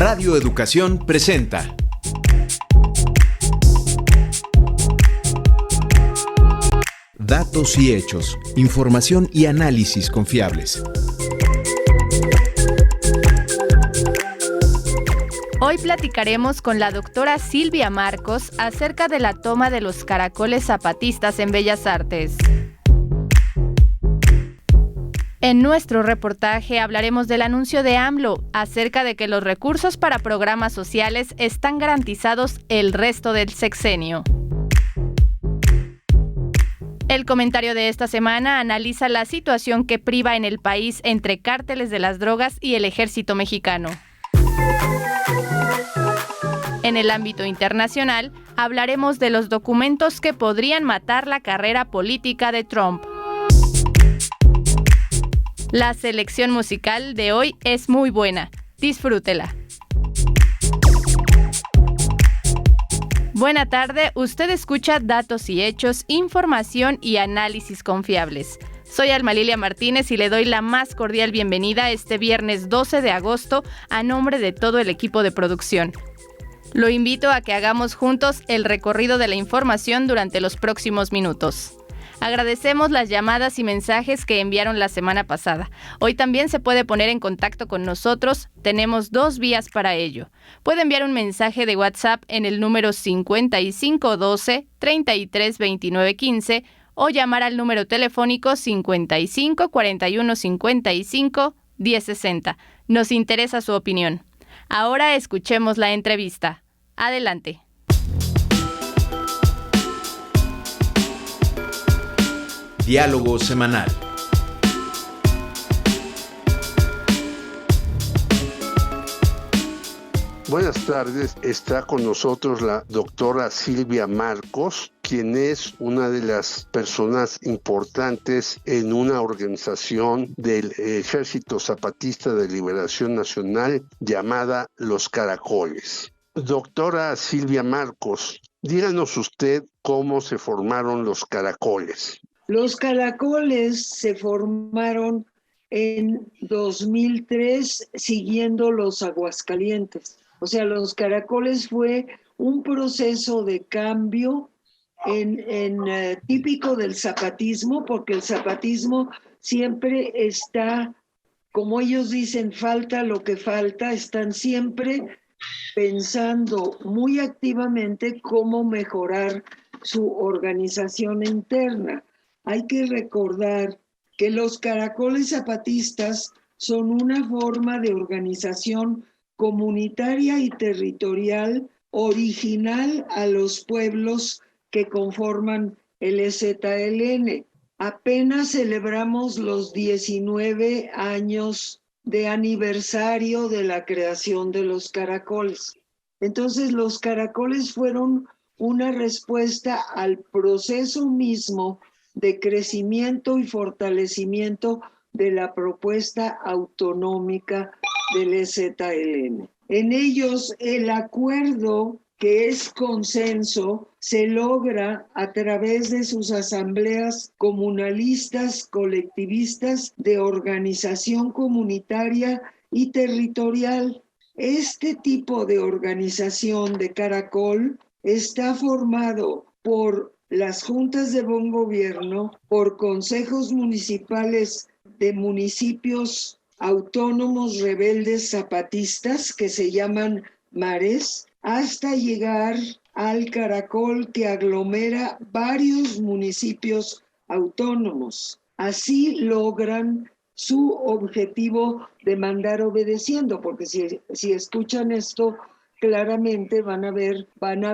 Radio Educación presenta Datos y hechos, información y análisis confiables. Hoy platicaremos con la doctora Silvia Marcos acerca de la toma de los caracoles zapatistas en Bellas Artes. En nuestro reportaje hablaremos del anuncio de AMLO acerca de que los recursos para programas sociales están garantizados el resto del sexenio. El comentario de esta semana analiza la situación que priva en el país entre cárteles de las drogas y el ejército mexicano. En el ámbito internacional, hablaremos de los documentos que podrían matar la carrera política de Trump. La selección musical de hoy es muy buena. Disfrútela. Buena tarde, usted escucha Datos y Hechos, información y análisis confiables. Soy Alma Lilia Martínez y le doy la más cordial bienvenida este viernes 12 de agosto a nombre de todo el equipo de producción. Lo invito a que hagamos juntos el recorrido de la información durante los próximos minutos. Agradecemos las llamadas y mensajes que enviaron la semana pasada. Hoy también se puede poner en contacto con nosotros. Tenemos 2 vías para ello. Puede enviar un mensaje de WhatsApp en el número 5512 3329 15 o llamar al número telefónico 55 41 55 1060. Nos interesa su opinión. Ahora escuchemos la entrevista. Adelante. Diálogo semanal. Buenas tardes, está con nosotros la doctora Silvia Marcos, quien es una de las personas importantes en una organización del Ejército Zapatista de Liberación Nacional llamada Los Caracoles. Doctora Silvia Marcos, díganos usted cómo se formaron los caracoles. Los caracoles se formaron en 2003 siguiendo los Aguascalientes. O sea, los caracoles fue un proceso de cambio típico del zapatismo, porque el zapatismo siempre está, como ellos dicen, falta lo que falta, están siempre pensando muy activamente cómo mejorar su organización interna. Hay que recordar que los caracoles zapatistas son una forma de organización comunitaria y territorial original a los pueblos que conforman el EZLN. Apenas celebramos los 19 años de aniversario de la creación de los caracoles. Entonces, los caracoles fueron una respuesta al proceso mismo de crecimiento y fortalecimiento de la propuesta autonómica del EZLN. En ellos, el acuerdo, que es consenso, se logra a través de sus asambleas comunalistas, colectivistas, de organización comunitaria y territorial. Este tipo de organización de caracol está formado por las juntas de buen gobierno, por consejos municipales de municipios autónomos rebeldes zapatistas que se llaman mares, hasta llegar al caracol que aglomera varios municipios autónomos. Así logran su objetivo de mandar obedeciendo, porque si escuchan esto claramente van a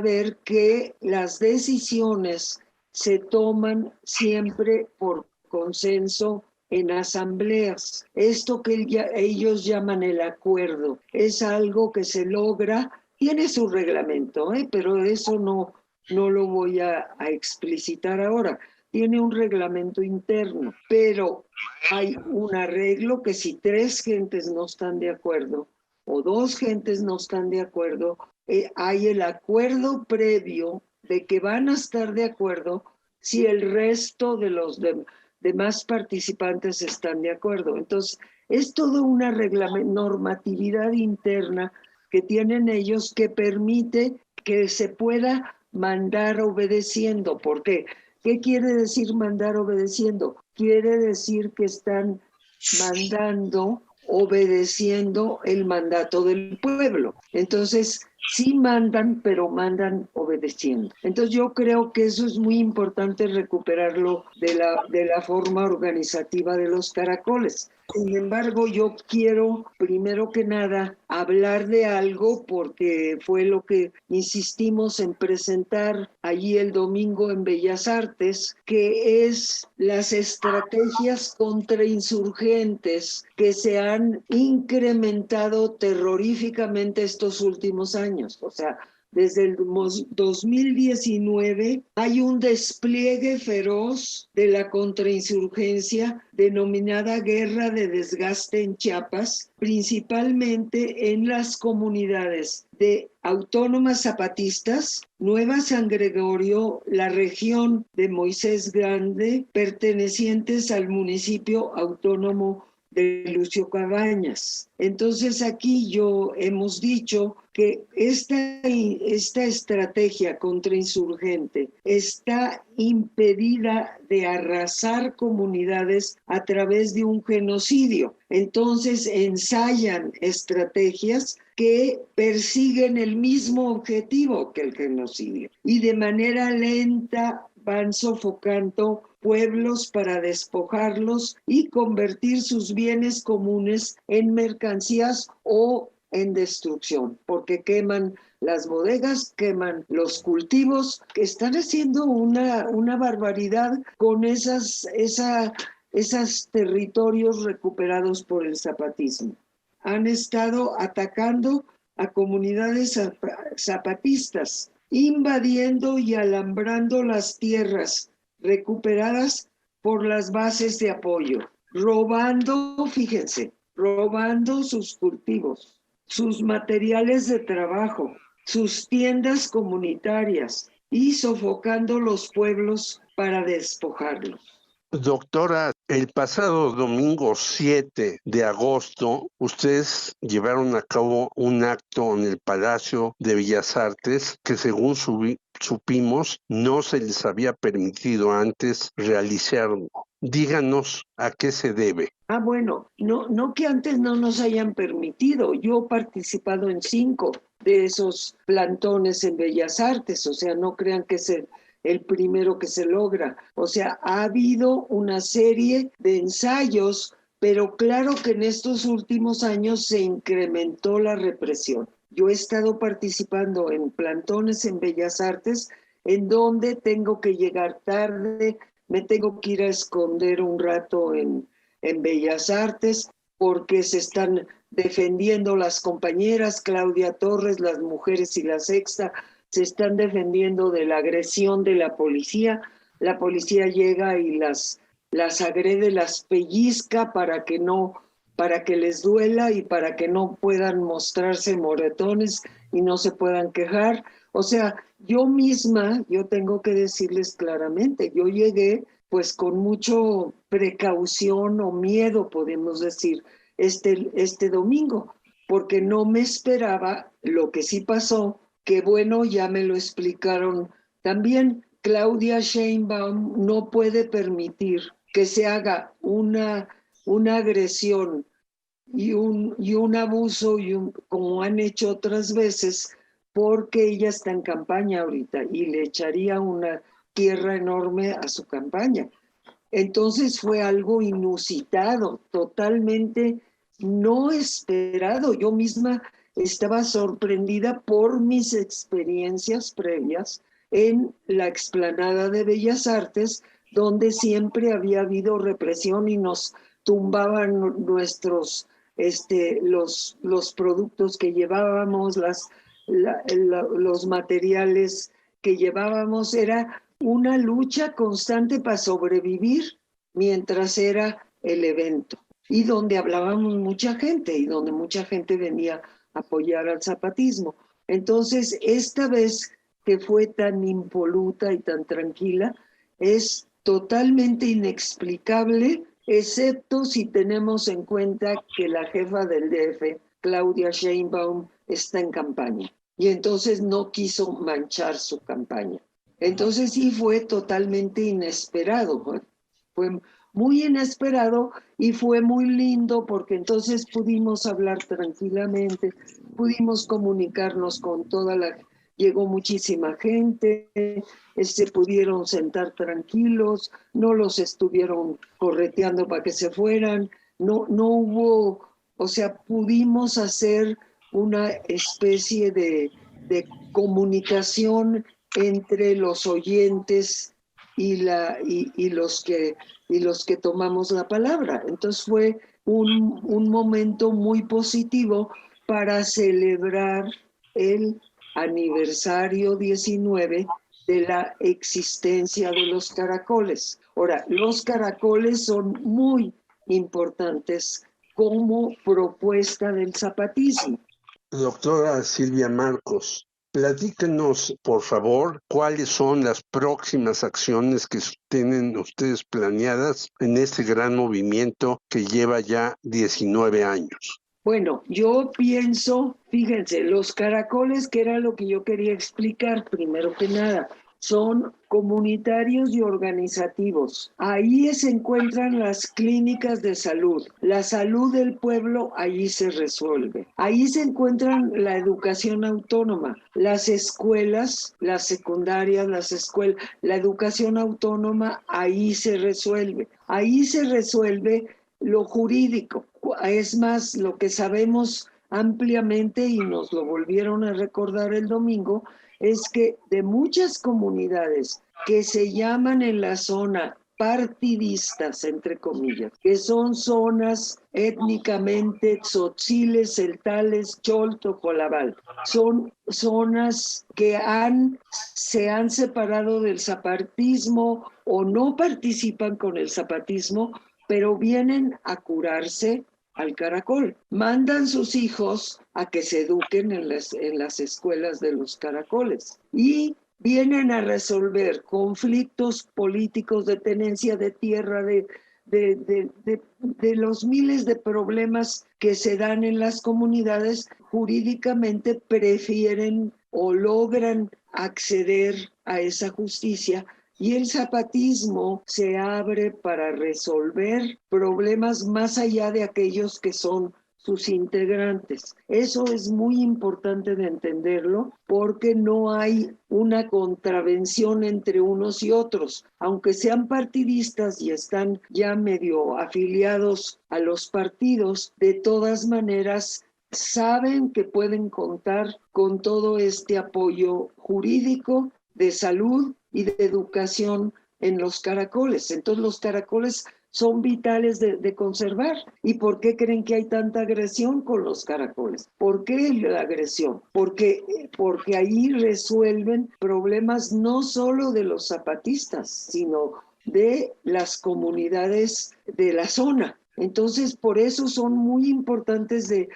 ver que las decisiones se toman siempre por consenso en asambleas. Esto que ellos llaman el acuerdo es algo que se logra, tiene su reglamento, pero eso no lo voy a explicitar ahora. Tiene un reglamento interno, pero hay un arreglo que si 3 gentes no están de acuerdo o 2 gentes no están de acuerdo, hay el acuerdo previo de que van a estar de acuerdo si el resto de los demás participantes están de acuerdo. Entonces, es toda una normatividad interna que tienen ellos que permite que se pueda mandar obedeciendo. ¿Por qué? ¿Qué quiere decir mandar obedeciendo? Quiere decir que están mandando, obedeciendo el mandato del pueblo. Entonces, sí mandan, pero mandan obedeciendo. Entonces, yo creo que eso es muy importante recuperarlo de la forma organizativa de los caracoles. Sin embargo, yo quiero, primero que nada, hablar de algo porque fue lo que insistimos en presentar allí el domingo en Bellas Artes, que es las estrategias contrainsurgentes que se han incrementado terroríficamente estos últimos años. O sea, desde el 2019 hay un despliegue feroz de la contrainsurgencia denominada Guerra de Desgaste en Chiapas, principalmente en las comunidades de autónomas zapatistas, Nueva San Gregorio, la región de Moisés Grande, pertenecientes al municipio autónomo de Lucio Cabañas. Entonces aquí hemos dicho que esta estrategia contrainsurgente está impedida de arrasar comunidades a través de un genocidio. Entonces ensayan estrategias que persiguen el mismo objetivo que el genocidio y de manera lenta van sofocando pueblos para despojarlos y convertir sus bienes comunes en mercancías o en destrucción, porque queman las bodegas, queman los cultivos, que están haciendo una barbaridad con esos territorios recuperados por el zapatismo. Han estado atacando a comunidades zapatistas, invadiendo y alambrando las tierras recuperadas por las bases de apoyo, robando, fíjense, robando sus cultivos, sus materiales de trabajo, sus tiendas comunitarias y sofocando los pueblos para despojarlos. Doctora, el pasado domingo 7 de agosto, ustedes llevaron a cabo un acto en el Palacio de Bellas Artes que, según supimos, no se les había permitido antes realizarlo. Díganos a qué se debe. Bueno, no que antes no nos hayan permitido. Yo he participado en 5 de esos plantones en Bellas Artes, o sea, no crean que es el primero que se logra. O sea, ha habido una serie de ensayos, pero claro que en estos últimos años se incrementó la represión. Yo he estado participando en plantones en Bellas Artes en donde tengo que llegar tarde, me tengo que ir a esconder un rato en Bellas Artes porque se están defendiendo las compañeras, Claudia Torres, las mujeres y la Sexta, se están defendiendo de la agresión de la policía llega y las agrede, las pellizca para que les duela y para que no puedan mostrarse moretones y no se puedan quejar. O sea, yo tengo que decirles claramente, yo llegué pues con mucho precaución o miedo, podemos decir, este domingo, porque no me esperaba lo que sí pasó, que bueno, ya me lo explicaron también. Claudia Sheinbaum no puede permitir que se haga una agresión y un abuso como han hecho otras veces, porque ella está en campaña ahorita y le echaría una tierra enorme a su campaña. Entonces fue algo inusitado, totalmente no esperado. Yo misma estaba sorprendida por mis experiencias previas en la explanada de Bellas Artes, donde siempre había habido represión y nos tumbaban nuestros los productos que llevábamos, los materiales que llevábamos. Era una lucha constante para sobrevivir mientras era el evento, y donde hablábamos mucha gente y donde mucha gente venía a apoyar al zapatismo. Entonces, esta vez que fue tan impoluta y tan tranquila, es totalmente inexplicable excepto si tenemos en cuenta que la jefa del DF, Claudia Sheinbaum, está en campaña y entonces no quiso manchar su campaña. Entonces sí fue totalmente inesperado, ¿no? Fue muy inesperado y fue muy lindo porque entonces pudimos hablar tranquilamente, pudimos comunicarnos con toda la... Llegó muchísima gente, se pudieron sentar tranquilos, no los estuvieron correteando para que se fueran, no hubo, o sea, pudimos hacer una especie de comunicación entre los oyentes y los que tomamos la palabra. Entonces fue un momento muy positivo para celebrar el aniversario 19 de la existencia de los caracoles. Ahora, los caracoles son muy importantes como propuesta del zapatismo. Doctora Silvia Marcos, platíquenos, por favor, cuáles son las próximas acciones que tienen ustedes planeadas en este gran movimiento que lleva ya 19 años. Bueno, yo pienso, fíjense, los caracoles, que era lo que yo quería explicar primero que nada, son comunitarios y organizativos. Ahí se encuentran las clínicas de salud. La salud del pueblo allí se resuelve. Ahí se encuentran la educación autónoma, las escuelas, las secundarias, las escuelas, la educación autónoma, ahí se resuelve. Ahí se resuelve lo jurídico. Es más, lo que sabemos ampliamente, y nos lo volvieron a recordar el domingo, es que de muchas comunidades que se llaman en la zona partidistas, entre comillas, que son zonas étnicamente tzotziles, celtales, cholto, colabal, son zonas que se han separado del zapatismo o no participan con el zapatismo, pero vienen a curarse al caracol. Mandan sus hijos a que se eduquen en las escuelas de los caracoles y vienen a resolver conflictos políticos de tenencia de tierra, de los miles de problemas que se dan en las comunidades. Jurídicamente prefieren o logran acceder a esa justicia. Y el zapatismo se abre para resolver problemas más allá de aquellos que son sus integrantes. Eso es muy importante de entenderlo porque no hay una contravención entre unos y otros. Aunque sean partidistas y están ya medio afiliados a los partidos, de todas maneras saben que pueden contar con todo este apoyo jurídico, de salud y de educación en los caracoles. Entonces los caracoles son vitales de conservar. ¿Y por qué creen que hay tanta agresión con los caracoles? ¿Por qué la agresión? Porque ahí resuelven problemas no solo de los zapatistas, sino de las comunidades de la zona. Entonces, por eso son muy importantes de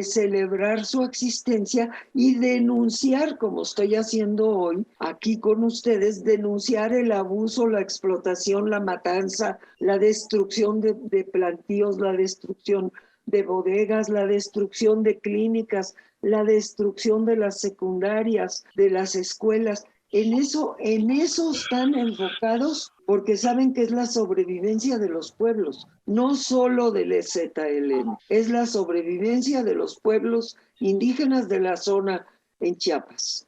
celebrar su existencia y denunciar, como estoy haciendo hoy aquí con ustedes, denunciar el abuso, la explotación, la matanza, la destrucción de plantíos, la destrucción de bodegas, la destrucción de clínicas, la destrucción de las secundarias, de las escuelas. En eso están enfocados porque saben que es la sobrevivencia de los pueblos, no solo del EZLN, es la sobrevivencia de los pueblos indígenas de la zona en Chiapas.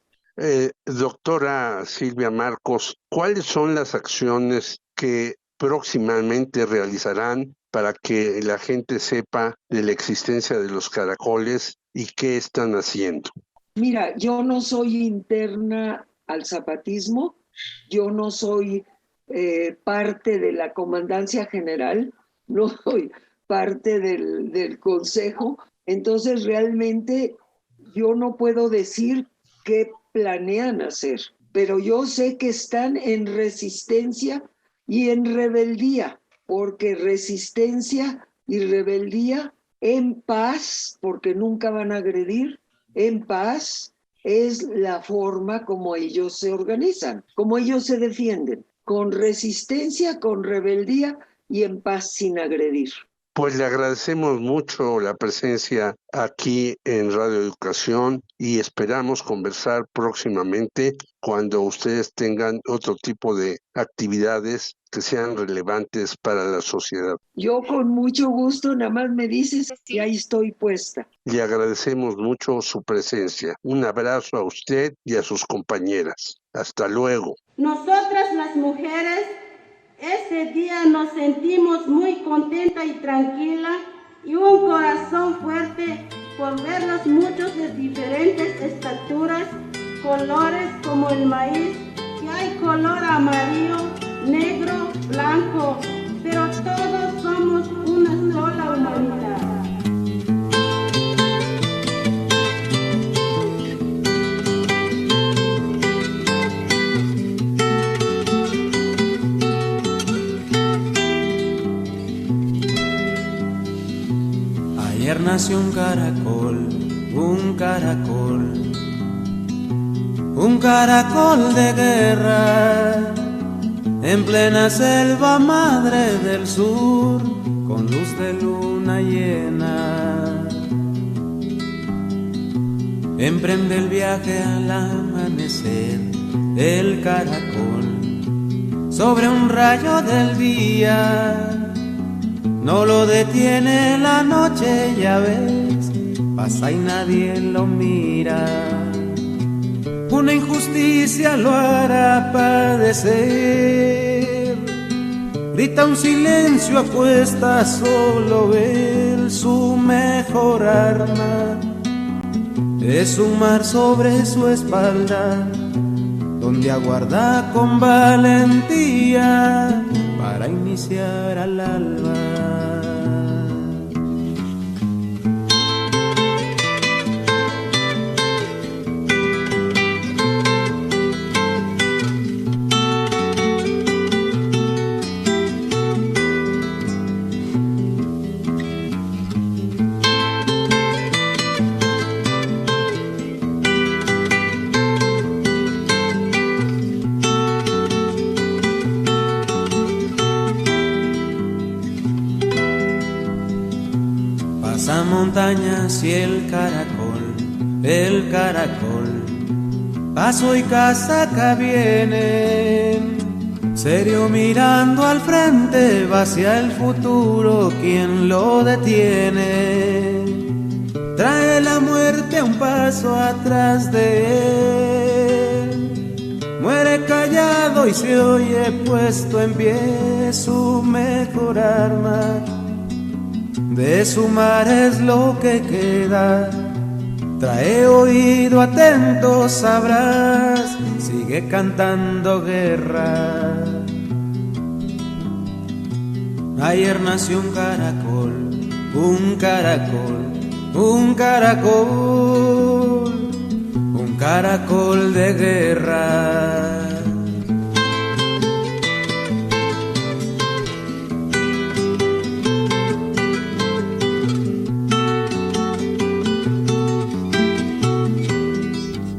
Doctora Silvia Marcos, ¿cuáles son las acciones que próximamente realizarán para que la gente sepa de la existencia de los caracoles y qué están haciendo? Mira, yo no soy interna al zapatismo, yo no soy parte de la Comandancia General, no soy parte del Consejo, entonces realmente yo no puedo decir qué planean hacer, pero yo sé que están en resistencia y en rebeldía, porque resistencia y rebeldía en paz, porque nunca van a agredir, en paz es la forma como ellos se organizan, como ellos se defienden, con resistencia, con rebeldía y en paz sin agredir. Pues le agradecemos mucho la presencia aquí en Radio Educación y esperamos conversar próximamente cuando ustedes tengan otro tipo de actividades que sean relevantes para la sociedad. Yo con mucho gusto, nada más me dices y ahí estoy puesta. Le agradecemos mucho su presencia. Un abrazo a usted y a sus compañeras. Hasta luego. Nosotras las mujeres, este día nos sentimos muy contenta y tranquila y un corazón fuerte por verlos muchos de diferentes estaturas, colores como el maíz, que hay color amarillo, negro, blanco, pero todos somos una sola humanidad. Ayer nació un caracol, un caracol de guerra, en plena selva madre del sur, con luz de luna llena. Emprende el viaje al amanecer, el caracol, sobre un rayo del día. No lo detiene la noche, ya ves, pasa y nadie lo mira. Una injusticia lo hará padecer. Grita un silencio, apuesta, solo él, su mejor arma es un mar sobre su espalda, donde aguarda con valentía para iniciar al alba. Montañas y el caracol, paso y casaca vienen, serio mirando al frente, va hacia el futuro, ¿quién lo detiene? Trae la muerte a un paso atrás de él, muere callado y se oye puesto en pie, su mejor arma de su mar es lo que queda. Trae oído atento, sabrás, sigue cantando guerra. Ayer nació un caracol, un caracol de guerra.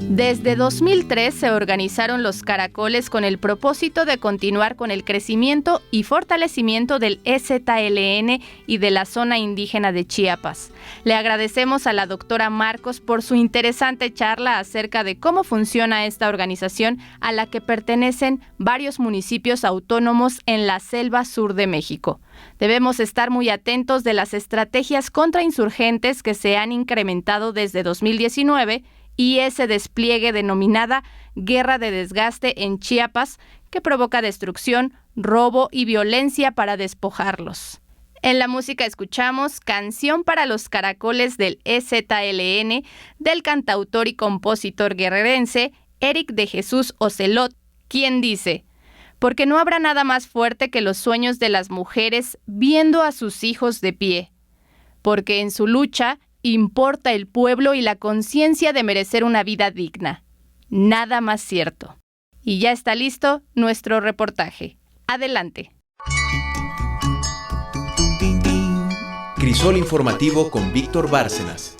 Desde 2003 se organizaron los caracoles con el propósito de continuar con el crecimiento y fortalecimiento del EZLN y de la zona indígena de Chiapas. Le agradecemos a la doctora Marcos por su interesante charla acerca de cómo funciona esta organización a la que pertenecen varios municipios autónomos en la selva sur de México. Debemos estar muy atentos de las estrategias contrainsurgentes que se han incrementado desde 2019 y ese despliegue denominada Guerra de Desgaste en Chiapas, que provoca destrucción, robo y violencia para despojarlos. En la música escuchamos Canción para los Caracoles del EZLN, del cantautor y compositor guerrerense Eric de Jesús Ocelot, quien dice: porque no habrá nada más fuerte que los sueños de las mujeres viendo a sus hijos de pie, porque en su lucha importa el pueblo y la conciencia de merecer una vida digna. Nada más cierto. Y ya está listo nuestro reportaje. Adelante. Crisol informativo con Víctor Bárcenas.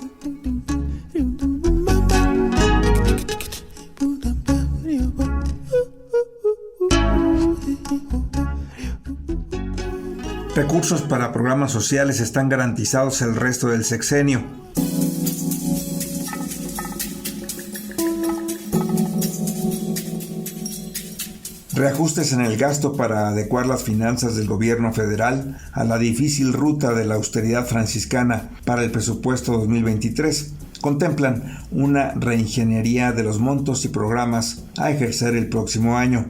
Recursos para programas sociales están garantizados el resto del sexenio. Reajustes en el gasto para adecuar las finanzas del gobierno federal a la difícil ruta de la austeridad franciscana para el presupuesto 2023 contemplan una reingeniería de los montos y programas a ejercer el próximo año.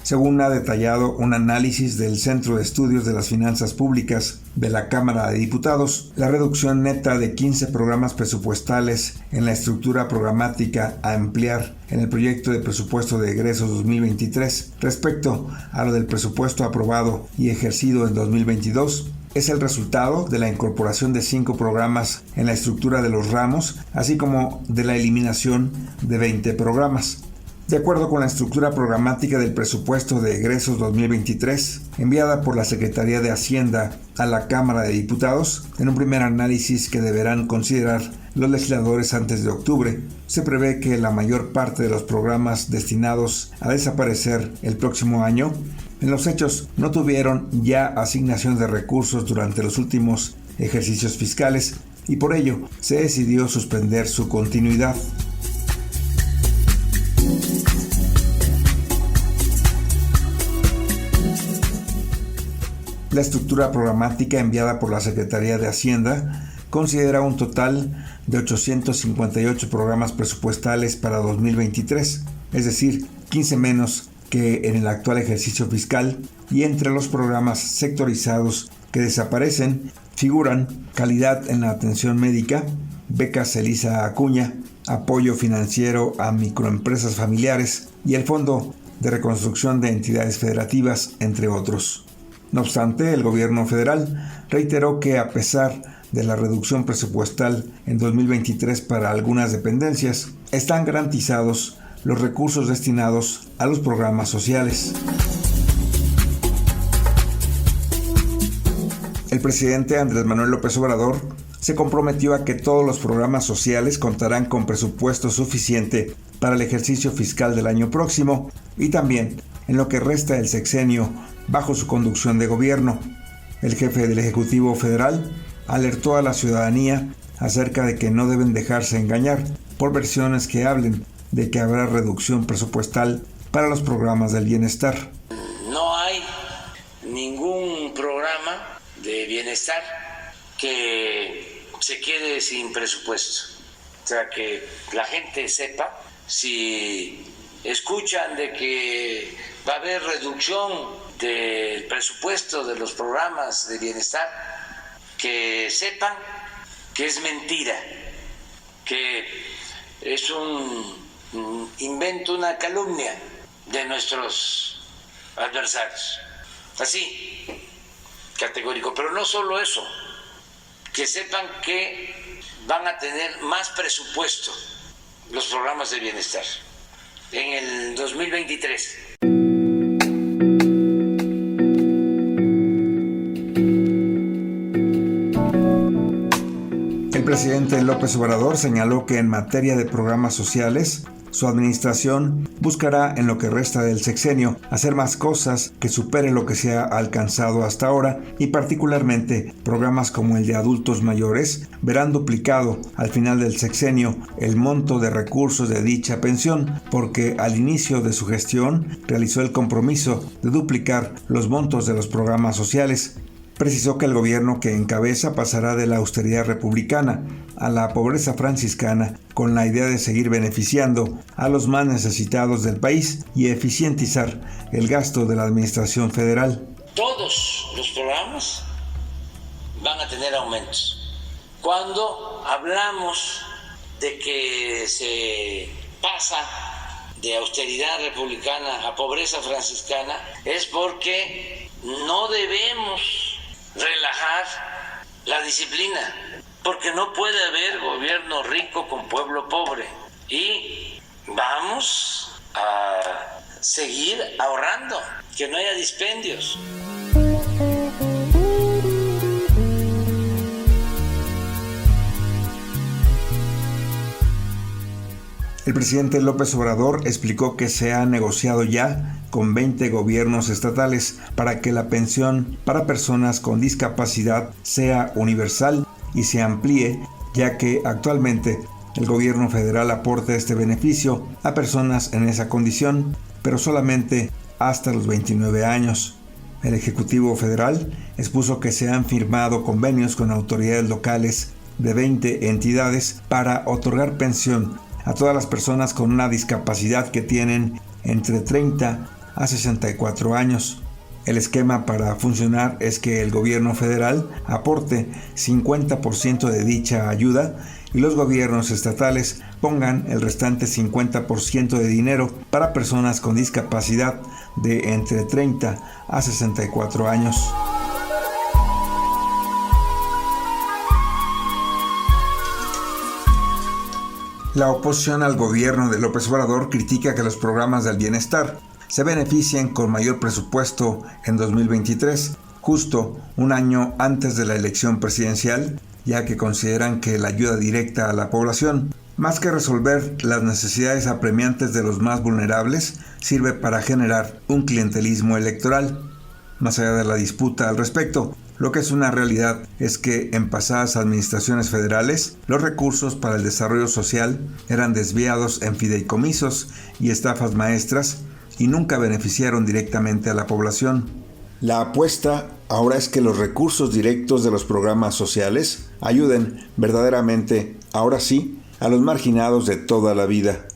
Según ha detallado un análisis del Centro de Estudios de las Finanzas Públicas de la Cámara de Diputados, la reducción neta de 15 programas presupuestales en la estructura programática a emplear en el proyecto de presupuesto de egresos 2023 respecto a lo del presupuesto aprobado y ejercido en 2022 es el resultado de la incorporación de 5 programas en la estructura de los ramos, así como de la eliminación de 20 programas. De acuerdo con la estructura programática del presupuesto de egresos 2023, enviada por la Secretaría de Hacienda a la Cámara de Diputados, en un primer análisis que deberán considerar los legisladores antes de octubre, se prevé que la mayor parte de los programas destinados a desaparecer el próximo año, en los hechos no tuvieron ya asignación de recursos durante los últimos ejercicios fiscales y por ello se decidió suspender su continuidad. La estructura programática enviada por la Secretaría de Hacienda considera un total de 858 programas presupuestales para 2023, es decir, 15 menos que en el actual ejercicio fiscal, y entre los programas sectorizados que desaparecen figuran calidad en la atención médica, becas Elisa Acuña, apoyo financiero a microempresas familiares y el Fondo de Reconstrucción de Entidades Federativas, entre otros. No obstante, el gobierno federal reiteró que a pesar de la reducción presupuestal en 2023 para algunas dependencias, están garantizados los recursos destinados a los programas sociales. El presidente Andrés Manuel López Obrador se comprometió a que todos los programas sociales contarán con presupuesto suficiente para el ejercicio fiscal del año próximo y también en lo que resta del sexenio bajo su conducción de gobierno. El jefe del Ejecutivo Federal alertó a la ciudadanía acerca de que no deben dejarse engañar por versiones que hablen de que habrá reducción presupuestal para los programas del bienestar. No hay ningún programa de bienestar que se quede sin presupuesto. O sea, que la gente sepa, si escuchan de que va a haber reducción del presupuesto de los programas de bienestar, que sepan que es mentira, que es un invento, una calumnia de nuestros adversarios. Así, categórico. Pero no solo eso, que sepan que van a tener más presupuesto los programas de bienestar en el 2023. El presidente López Obrador señaló que en materia de programas sociales, su administración buscará en lo que resta del sexenio hacer más cosas que superen lo que se ha alcanzado hasta ahora y particularmente programas como el de adultos mayores verán duplicado al final del sexenio el monto de recursos de dicha pensión porque al inicio de su gestión realizó el compromiso de duplicar los montos de los programas sociales. Precisó que el gobierno que encabeza pasará de la austeridad republicana a la pobreza franciscana con la idea de seguir beneficiando a los más necesitados del país y eficientizar el gasto de la administración federal. Todos los programas van a tener aumentos. Cuando hablamos de que se pasa de austeridad republicana a pobreza franciscana, es porque no debemos relajar la disciplina, porque no puede haber gobierno rico con pueblo pobre y vamos a seguir ahorrando, que no haya dispendios. El presidente López Obrador explicó que se ha negociado ya con 20 gobiernos estatales para que la pensión para personas con discapacidad sea universal y se amplíe, ya que actualmente el gobierno federal aporta este beneficio a personas en esa condición, pero solamente hasta los 29 años. El Ejecutivo Federal expuso que se han firmado convenios con autoridades locales de 20 entidades para otorgar pensión a todas las personas con una discapacidad que tienen entre 30 a 64 años. El esquema para funcionar es que el gobierno federal aporte 50% de dicha ayuda y los gobiernos estatales pongan el restante 50% de dinero para personas con discapacidad de entre 30 a 64 años. La oposición al gobierno de López Obrador critica que los programas del bienestar se beneficien con mayor presupuesto en 2023, justo un año antes de la elección presidencial, ya que consideran que la ayuda directa a la población, más que resolver las necesidades apremiantes de los más vulnerables, sirve para generar un clientelismo electoral. Más allá de la disputa al respecto, lo que es una realidad es que en pasadas administraciones federales, los recursos para el desarrollo social eran desviados en fideicomisos y estafas maestras y nunca beneficiaron directamente a la población. La apuesta ahora es que los recursos directos de los programas sociales ayuden verdaderamente, ahora sí, a los marginados de toda la vida.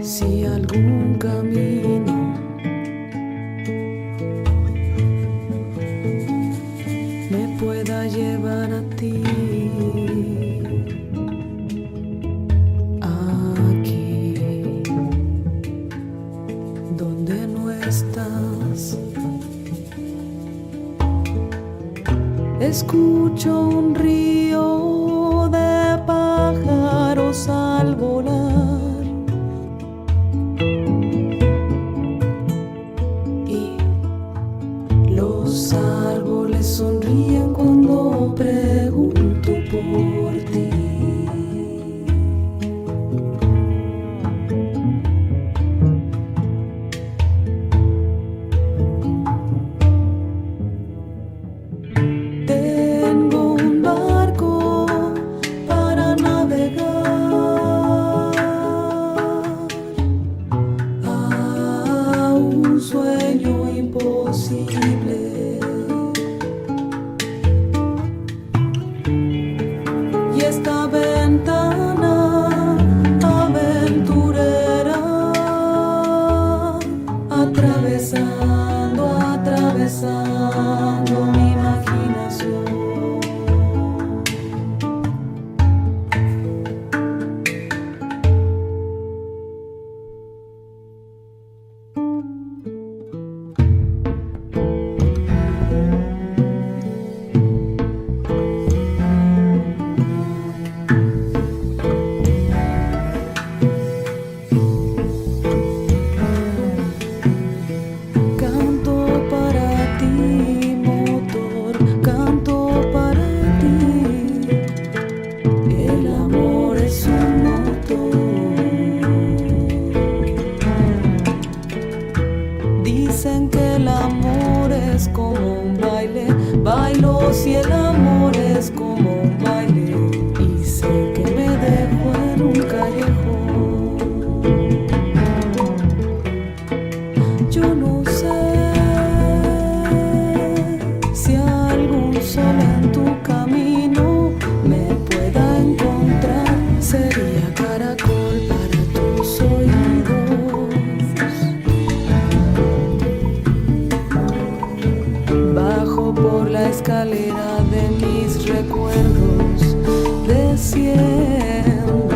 Si algún camino me pueda llevar a ti, aquí donde no estás, escucho un río de pájaros al volar. Los árboles sonríen cuando pregunto por ti. Tengo un barco para navegar a un sueño imposible. Y esta ventana aventurera, atravesando mi imaginación. Canto para ti, motor, canto para ti. El amor es un motor. Dicen que el amor es como un baile, bailo si el amor es como un baile. Y sé que me dejo en un callejón. Yo no sé si algún sol en tu camino me pueda encontrar. Sería caracol para tus oídos. Bajo por la escalera de mis recuerdos, desciendo.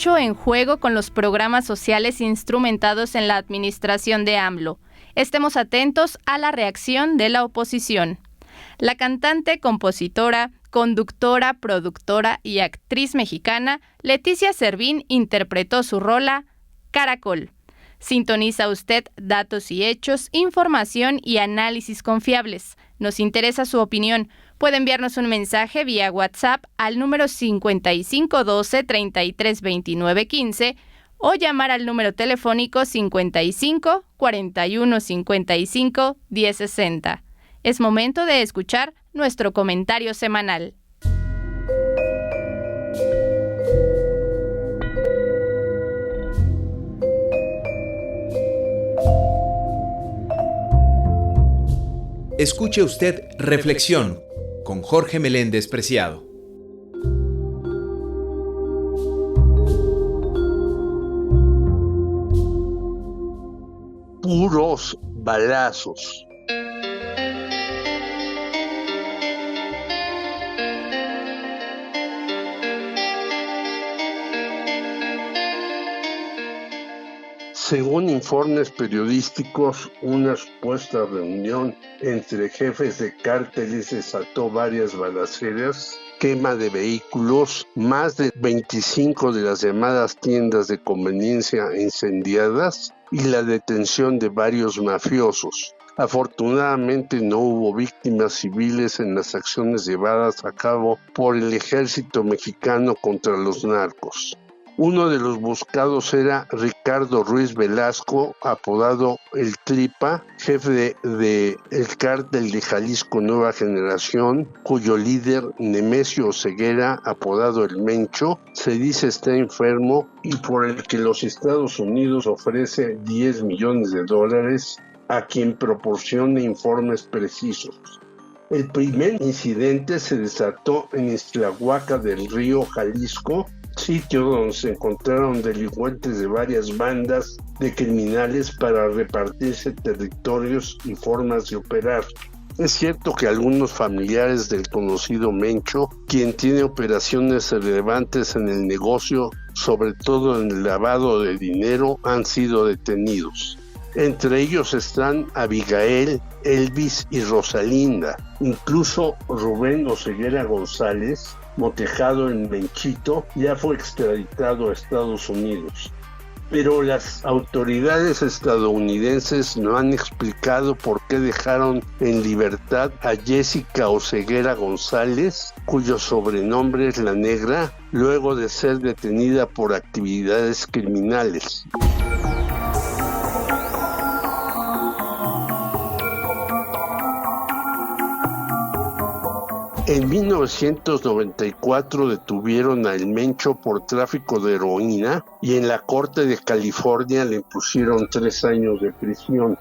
mucho en juego con los programas sociales instrumentados en la administración de AMLO. Estemos atentos a la reacción de la oposición. La cantante, compositora, conductora, productora y actriz mexicana Leticia Servín interpretó su rola Caracol. Sintoniza usted datos y hechos, información y análisis confiables. Nos interesa su opinión. Puede enviarnos un mensaje vía WhatsApp al número 5512-332915 o llamar al número telefónico 55 41 55 1060. Es momento de escuchar nuestro comentario semanal. Escuche usted Reflexión con Jorge Meléndez Preciado. Puros balazos. Según informes periodísticos, una supuesta reunión entre jefes de cárteles desató varias balaceras, quema de vehículos, más de 25 de las llamadas tiendas de conveniencia incendiadas y la detención de varios mafiosos. Afortunadamente no hubo víctimas civiles en las acciones llevadas a cabo por el ejército mexicano contra los narcos. Uno de los buscados era Ricardo Ruiz Velasco, apodado El Tripa, jefe de el cártel de Jalisco Nueva Generación, cuyo líder, Nemesio Ceguera, apodado El Mencho, se dice está enfermo y por el que los Estados Unidos ofrece $10 millones a quien proporcione informes precisos. El primer incidente se desató en Ixtlahuaca del Río, Jalisco, sitio donde se encontraron delincuentes de varias bandas de criminales para repartirse territorios y formas de operar. Es cierto que algunos familiares del conocido Mencho, quien tiene operaciones relevantes en el negocio, sobre todo en el lavado de dinero, han sido detenidos. Entre ellos están Abigail, Elvis y Rosalinda. Incluso Rubén Oseguera González, motejado en Menchito, ya fue extraditado a Estados Unidos. Pero las autoridades estadounidenses no han explicado por qué dejaron en libertad a Jessica Oseguera González, cuyo sobrenombre es La Negra, luego de ser detenida por actividades criminales. En 1994 detuvieron a El Mencho por tráfico de heroína y en la Corte de California le impusieron 3 años de prisión.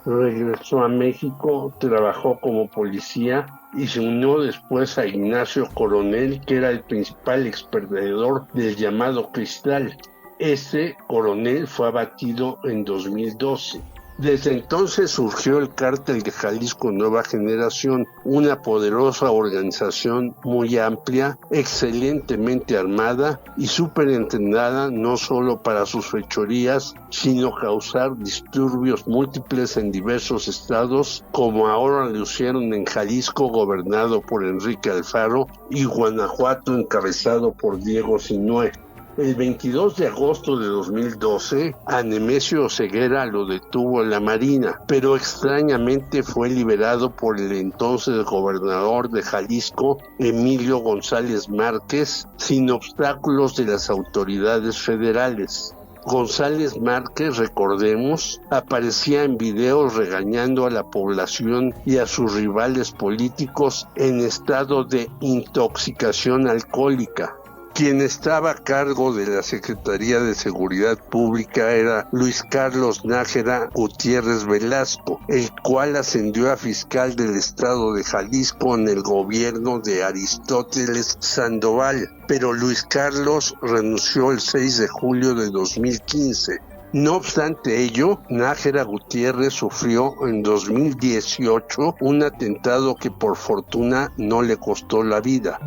Regresó a México, trabajó como policía y se unió después a Ignacio Coronel, que era el principal experdedor del llamado Cristal. Este Coronel fue abatido en 2012. Desde entonces surgió el Cártel de Jalisco Nueva Generación, una poderosa organización muy amplia, excelentemente armada y súper entrenada no solo para sus fechorías, sino causar disturbios múltiples en diversos estados, como ahora lo hicieron en Jalisco, gobernado por Enrique Alfaro, y Guanajuato, encabezado por Diego Sinue. El 22 de agosto de 2012, a Nemesio Ceguera lo detuvo la Marina, pero extrañamente fue liberado por el entonces gobernador de Jalisco, Emilio González Márquez, sin obstáculos de las autoridades federales. González Márquez, recordemos, aparecía en videos regañando a la población y a sus rivales políticos en estado de intoxicación alcohólica. Quien estaba a cargo de la Secretaría de Seguridad Pública era Luis Carlos Nájera Gutiérrez Velasco, el cual ascendió a fiscal del estado de Jalisco en el gobierno de Aristóteles Sandoval, pero Luis Carlos renunció el 6 de julio de 2015. No obstante ello, Nájera Gutiérrez sufrió en 2018 un atentado que por fortuna no le costó la vida.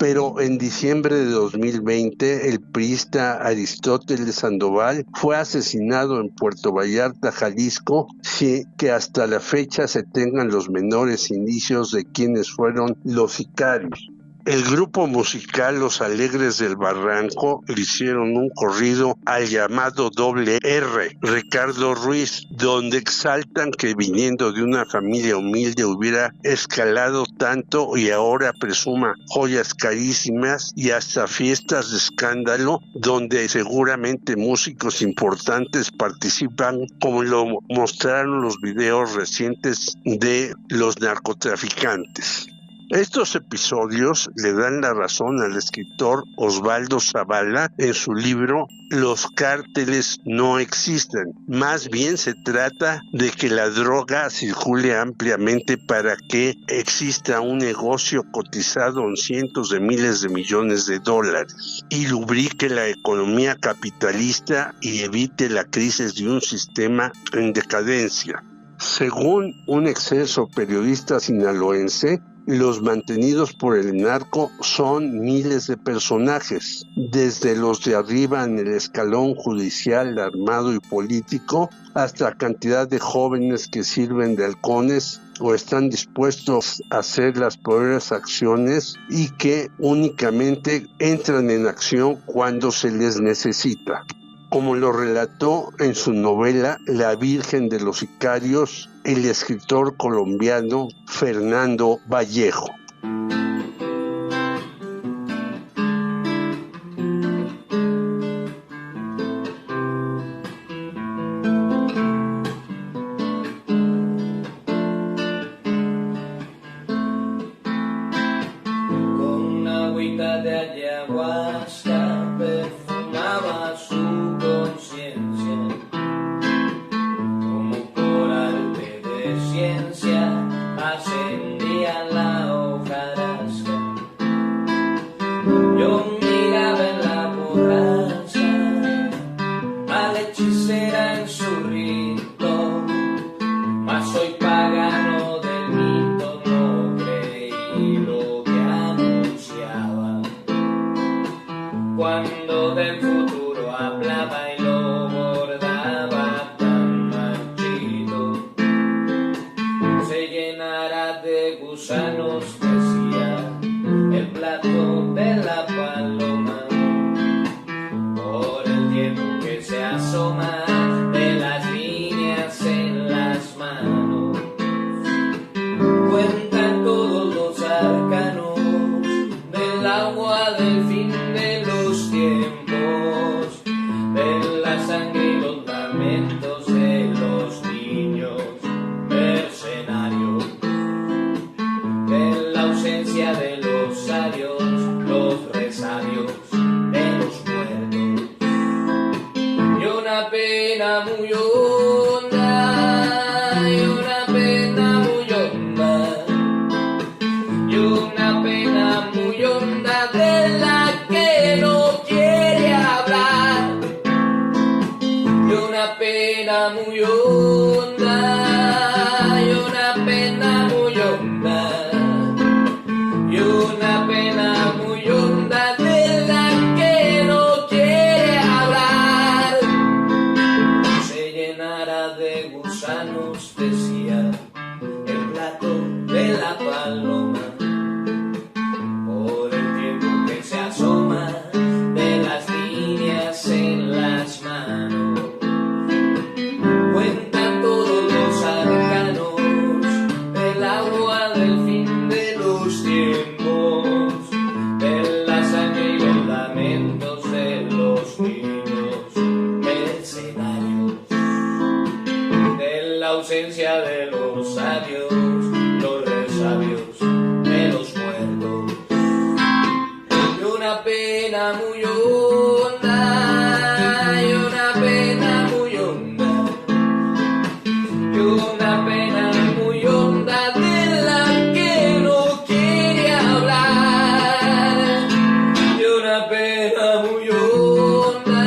Pero en diciembre de 2020, el priista Aristóteles Sandoval fue asesinado en Puerto Vallarta, Jalisco, sin que hasta la fecha se tengan los menores indicios de quiénes fueron los sicarios. El grupo musical Los Alegres del Barranco le hicieron un corrido al llamado Doble R, Ricardo Ruiz, donde exaltan que viniendo de una familia humilde hubiera escalado tanto y ahora presuma joyas carísimas y hasta fiestas de escándalo, donde seguramente músicos importantes participan, como lo mostraron los videos recientes de los narcotraficantes. Estos episodios le dan la razón al escritor Osvaldo Zavala en su libro Los cárteles no existen. Más bien se trata de que la droga circule ampliamente para que exista un negocio cotizado en cientos de miles de millones de dólares y lubrique la economía capitalista y evite la crisis de un sistema en decadencia. Según un excelso periodista sinaloense, los mantenidos por el narco son miles de personajes, desde los de arriba en el escalón judicial, armado y político, hasta cantidad de jóvenes que sirven de halcones o están dispuestos a hacer las peores acciones y que únicamente entran en acción cuando se les necesita. Como lo relató en su novela La Virgen de los Sicarios, el escritor colombiano Fernando Vallejo. Con una agüita de ayahuasca perfumaba su conciencia, como por arte de ciencia ascendía la hojarasca. Yo miraba en la borracha a la hechicera en su rito, mas soy pagano del mito, no creí lo que anunciaba. Cuando del futuro hablaba y lo bordaba tan marchito, se llenará de gusanos, decía el plato de la paloma, por el tiempo que se asoma de las líneas en las manos. Cuentan todos los arcanos del agua del fin de los tiempos, de la sangre y los lamentos de los niños mercenarios, de la ausencia de los sabios, los resabios de los muertos, y una pena muy honda, y una pena muy honda, y una pena muy honda de la que no quiere hablar, y una pena muy honda, y una pena muy honda, y una pena muy honda de la que no quiere hablar. Se llenará de gusanos, decía el plato de la paloma, por el tiempo que se asoma de las líneas en las manos. Cuentan todos los arcanos del agua del fin de los tiempos, de la sangre y los lamentos de los niños mercenarios, de la ausencia de los sabios, los resabios de los muertos, y una pena muy honda, y una pena muy honda, y una pena muy honda de la que no quiere hablar, y una pena muy honda,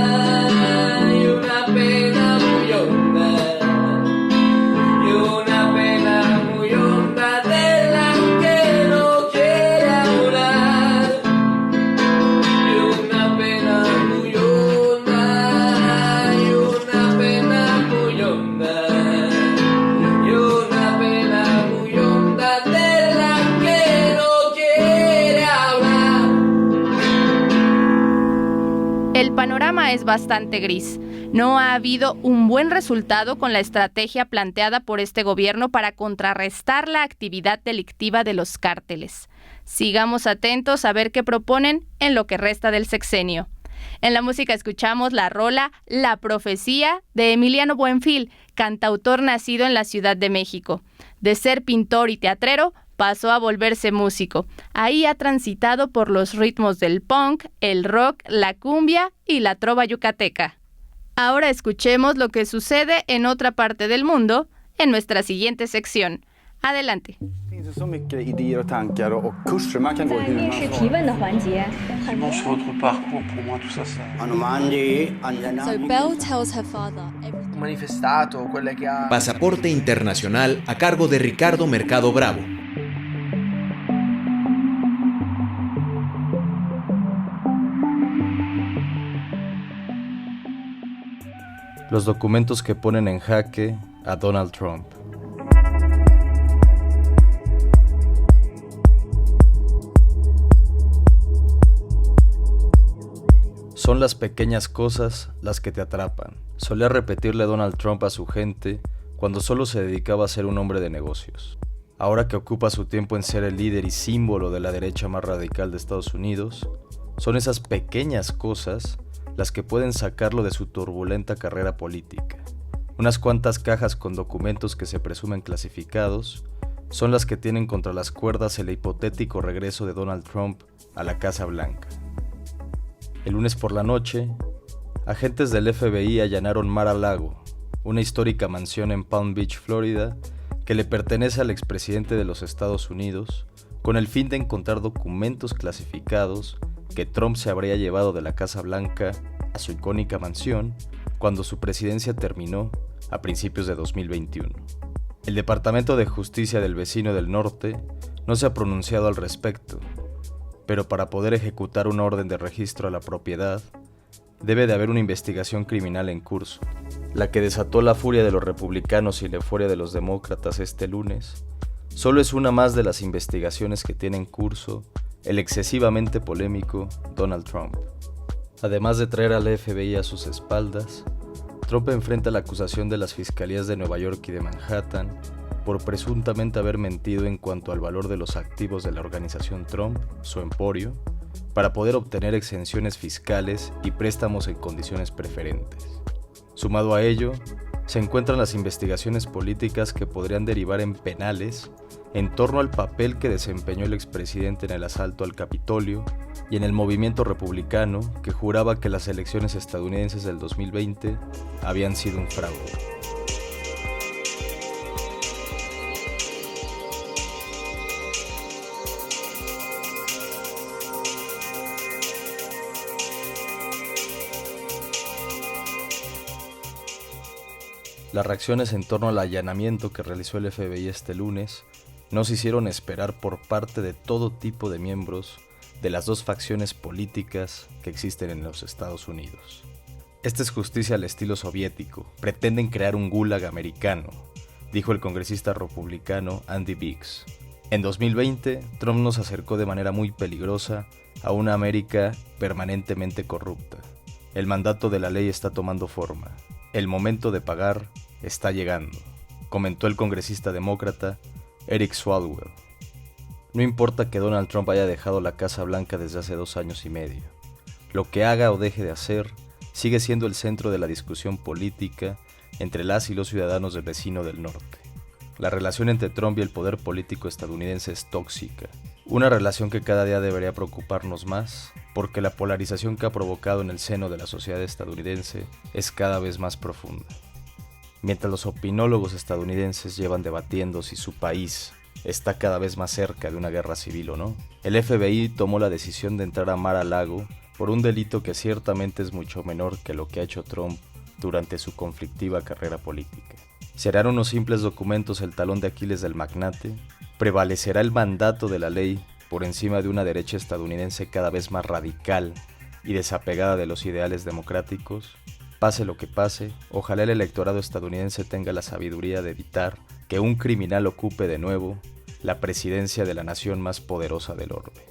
y una pena muy honda, y una pena muy honda de la que no quiere hablar. es bastante gris. No ha habido un buen resultado con la estrategia planteada por este gobierno para contrarrestar la actividad delictiva de los cárteles. Sigamos atentos a ver qué proponen en lo que resta del sexenio. En la música escuchamos la rola La Profecía de Emiliano Buenfil, cantautor nacido en la Ciudad de México. De ser pintor y teatrero, pasó a volverse músico. Ahí ha transitado por los ritmos del punk, el rock, la cumbia y la trova yucateca. Ahora escuchemos lo que sucede en otra parte del mundo en nuestra siguiente sección. Adelante. Så mycket idéer och tankar och kurser man kan gå hur man So Belle tells her father Un manifestato, quelle che ha... Pasaporte Internacional a cargo de Ricardo Mercado Bravo. Los documentos que ponen en jaque a Donald Trump. Son las pequeñas cosas las que te atrapan. Solía repetirle Donald Trump a su gente cuando solo se dedicaba a ser un hombre de negocios. Ahora que ocupa su tiempo en ser el líder y símbolo de la derecha más radical de Estados Unidos, son esas pequeñas cosas las que pueden sacarlo de su turbulenta carrera política. Unas cuantas cajas con documentos que se presumen clasificados son las que tienen contra las cuerdas el hipotético regreso de Donald Trump a la Casa Blanca. El lunes por la noche, agentes del FBI allanaron Mar-a-Lago, una histórica mansión en Palm Beach, Florida, que le pertenece al expresidente de los Estados Unidos, con el fin de encontrar documentos clasificados que Trump se habría llevado de la Casa Blanca a su icónica mansión cuando su presidencia terminó a principios de 2021. El Departamento de Justicia del vecino del norte no se ha pronunciado al respecto, pero para poder ejecutar una orden de registro a la propiedad, debe de haber una investigación criminal en curso. La que desató la furia de los republicanos y la euforia de los demócratas este lunes, solo es una más de las investigaciones que tiene en curso el excesivamente polémico Donald Trump. Además de traer al FBI a sus espaldas, Trump enfrenta la acusación de las fiscalías de Nueva York y de Manhattan por presuntamente haber mentido en cuanto al valor de los activos de la organización Trump, su emporio, para poder obtener exenciones fiscales y préstamos en condiciones preferentes. Sumado a ello, se encuentran las investigaciones políticas que podrían derivar en penales en torno al papel que desempeñó el expresidente en el asalto al Capitolio y en el movimiento republicano que juraba que las elecciones estadounidenses del 2020 habían sido un fraude. Las reacciones en torno al allanamiento que realizó el FBI este lunes no se hicieron esperar por parte de todo tipo de miembros de las dos facciones políticas que existen en los Estados Unidos. Esta es justicia al estilo soviético, pretenden crear un gulag americano, dijo el congresista republicano Andy Biggs. En 2020, Trump nos acercó de manera muy peligrosa a una América permanentemente corrupta. El mandato de la ley está tomando forma. El momento de pagar está llegando, comentó el congresista demócrata Eric Swalwell. No importa que Donald Trump haya dejado la Casa Blanca desde hace 2 años y medio. Lo que haga o deje de hacer sigue siendo el centro de la discusión política entre las y los ciudadanos del vecino del norte. La relación entre Trump y el poder político estadounidense es tóxica, una relación que cada día debería preocuparnos más, porque la polarización que ha provocado en el seno de la sociedad estadounidense es cada vez más profunda. Mientras los opinólogos estadounidenses llevan debatiendo si su país está cada vez más cerca de una guerra civil o no, el FBI tomó la decisión de entrar a Mar-a-Lago por un delito que ciertamente es mucho menor que lo que ha hecho Trump durante su conflictiva carrera política. ¿Serán unos simples documentos el talón de Aquiles del magnate? ¿Prevalecerá el mandato de la ley por encima de una derecha estadounidense cada vez más radical y desapegada de los ideales democráticos? Pase lo que pase, ojalá el electorado estadounidense tenga la sabiduría de evitar que un criminal ocupe de nuevo la presidencia de la nación más poderosa del orbe.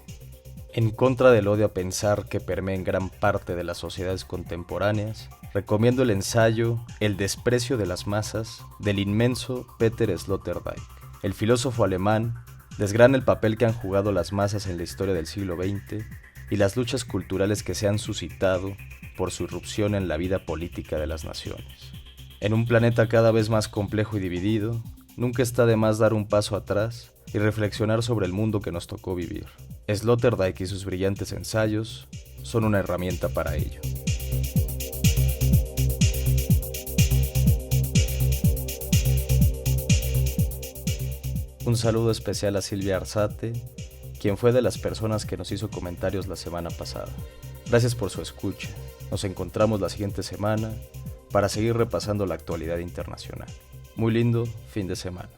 En contra del odio a pensar que permea en gran parte de las sociedades contemporáneas, recomiendo el ensayo El desprecio de las masas del inmenso Peter Sloterdijk. El filósofo alemán desgrana el papel que han jugado las masas en la historia del siglo XX y las luchas culturales que se han suscitado por su irrupción en la vida política de las naciones. En un planeta cada vez más complejo y dividido, nunca está de más dar un paso atrás y reflexionar sobre el mundo que nos tocó vivir. Sloterdijk y sus brillantes ensayos son una herramienta para ello. Un saludo especial a Silvia Arzate, quien fue de las personas que nos hizo comentarios la semana pasada. Gracias por su escucha. Nos encontramos la siguiente semana para seguir repasando la actualidad internacional. Muy lindo fin de semana.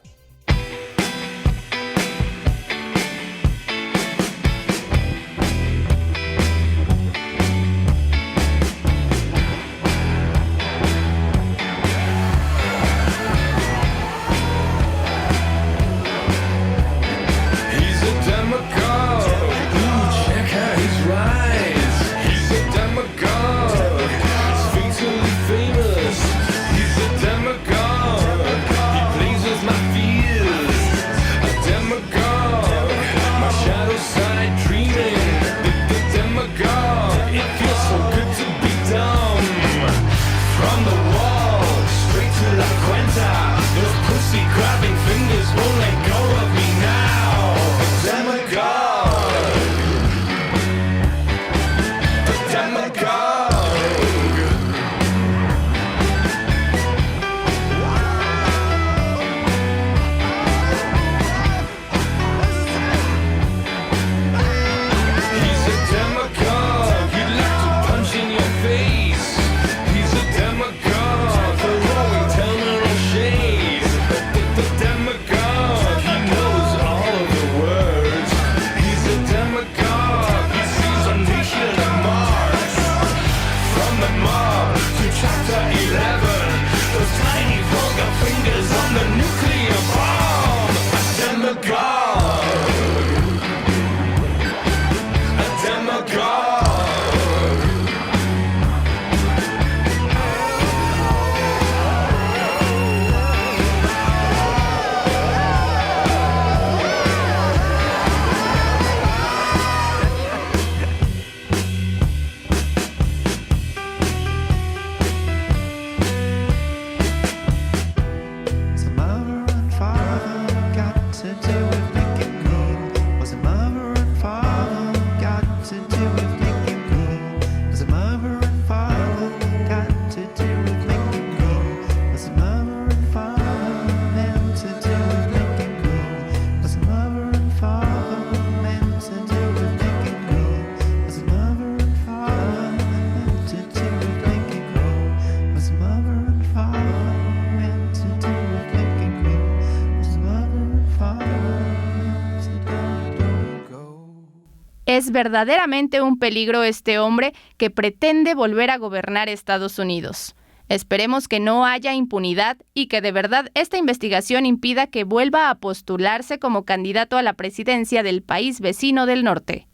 Es verdaderamente un peligro este hombre que pretende volver a gobernar Estados Unidos. Esperemos que no haya impunidad y que de verdad esta investigación impida que vuelva a postularse como candidato a la presidencia del país vecino del norte.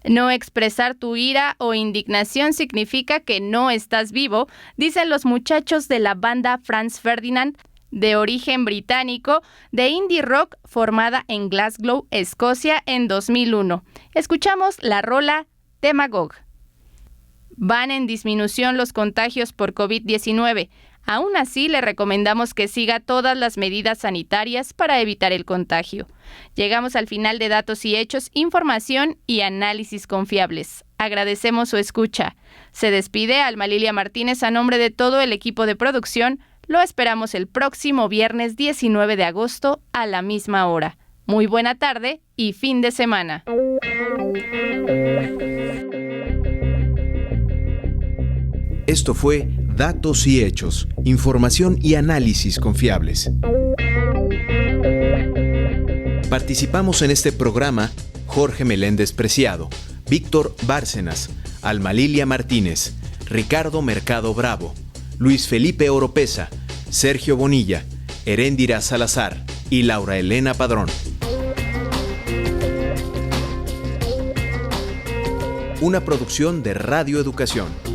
No expresar tu ira o indignación significa que no estás vivo, dicen los muchachos de la banda Franz Ferdinand, de origen británico, de indie rock formada en Glasgow, Escocia, en 2001. Escuchamos la rola Demagog. Van en disminución los contagios por COVID-19. Aún así, le recomendamos que siga todas las medidas sanitarias para evitar el contagio. Llegamos al final de Datos y Hechos, información y análisis confiables. Agradecemos su escucha. Se despide Alma Lilia Martínez a nombre de todo el equipo de producción. Lo esperamos el próximo viernes 19 de agosto a la misma hora. Muy buena tarde y fin de semana. Esto fue Datos y Hechos, información y análisis confiables. Participamos en este programa Jorge Meléndez Preciado, Víctor Bárcenas, Alma Lilia Martínez, Ricardo Mercado Bravo, Luis Felipe Oropesa, Sergio Bonilla, Heréndira Salazar y Laura Elena Padrón. una producción de Radio Educación.